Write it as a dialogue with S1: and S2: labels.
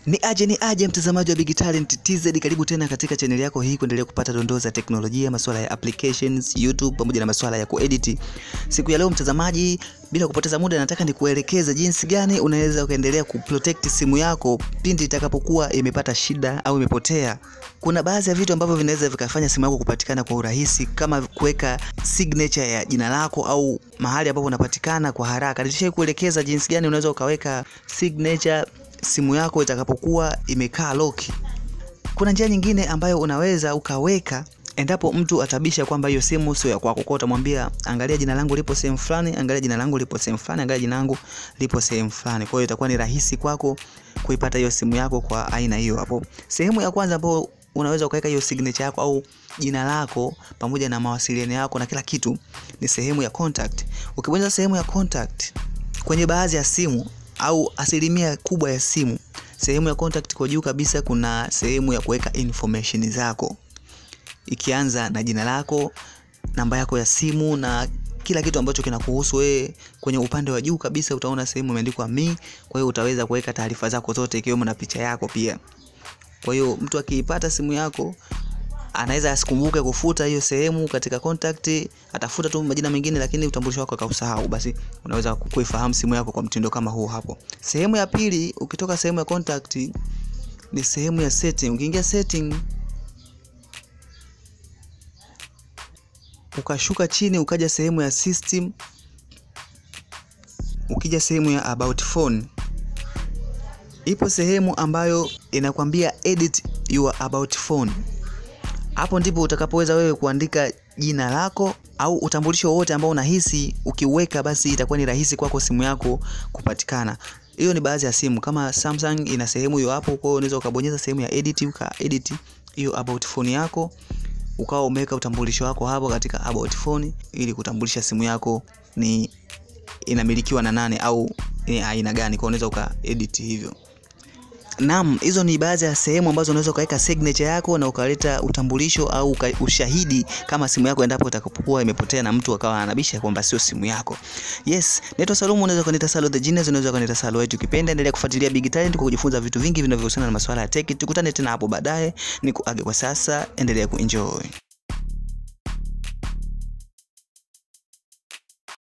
S1: Ni aje mtazamaji wa Big Talent TZ, karibu tena katika channel yako hii kuendelea kupata dondoo za teknolojia, masuala ya applications, YouTube pamoja na masuala ya kuedit. Siku ya leo mtazamaji, bila kupoteza muda nataka nikuelekeze jinsi gani unaweza kuendelea kuprotect simu yako pindi itakapokuwa imepata shida au imepotea. Kuna baadhi ya vitu ambavyo vinaweza vikafanya simu yako kupatikana kwa urahisi, kama kuweka signature ya jina lako au mahali ambapo unapatikana kwa haraka. Nilishakuelekeza jinsi gani unaweza ukaweka signature simu yako itakapokuwa imekaa lock. Kuna njia nyingine ambayo unaweza ukaweka endapo mtu atabisha kwamba hiyo simu sio ya kwako. Kwa utamwambia angalia jina langu lipo sehemu fulani, angalia jina langu lipo sehemu fulani, angalia jina langu lipo sehemu fulani. Kwa hiyo itakuwa ni rahisi kwako kuipata hiyo simu yako kwa aina hiyo hapo. Sehemu ya kwanza ambapo unaweza ukaweka hiyo signature yako au jina lako pamoja na mawasiliano yako na kila kitu ni sehemu ya contact. Ukibonyeza sehemu ya contact kwenye baadhi ya simu au asilimia kubwa ya simu, sehemu ya contact kwa juu kabisa kuna sehemu ya kuweka information zako, ikianza na jina lako, namba yako ya simu na kila kitu ambacho kinakuhusu wewe. Kwenye upande wa juu kabisa utaona sehemu imeandikwa me, kwa hiyo utaweza kuweka taarifa zako zote ikiwemo na picha yako pia. Kwa hiyo mtu akiipata simu yako anaweza asikumbuke kufuta hiyo sehemu katika contact, atafuta tu majina mengine lakini utambulisho wako akausahau. Basi unaweza kuifahamu simu yako kwa mtindo kama huo hapo. Sehemu ya pili ukitoka sehemu ya contact ni sehemu ya setting. Ukiingia setting ukashuka chini ukaja sehemu ya system, ukija sehemu ya about phone, ipo sehemu ambayo inakwambia edit your about phone. Hapo ndipo utakapoweza wewe kuandika jina lako au utambulisho wote ambao unahisi ukiweka basi itakuwa ni rahisi kwako simu yako kupatikana. Hiyo ni baadhi ya simu kama Samsung ina sehemu hiyo hapo. Kwa hiyo unaweza ukabonyeza sehemu ya edit ukaedit hiyo about phone yako, ukawa umeweka utambulisho wako hapo katika about phone ili kutambulisha simu yako ni inamilikiwa na nani au ni aina gani. Kwa unaweza ukaedit hivyo. Naam, hizo ni baadhi ya sehemu ambazo unaweza ukaweka signature yako na ukaleta utambulisho au ushahidi kama simu yako endapo itakapokuwa imepotea na mtu akawa anabisha kwamba sio simu yako. Yes, naitwa Salumu, unaweza kuniita Salu the Genius, unaweza kuniita Salu wetu. Ukipenda endelea kufuatilia Big Talent kwa kujifunza vitu vingi vinavyohusiana na masuala ya tech. Tukutane tena hapo baadaye. Nikuage kwa sasa, endelea kuenjoy.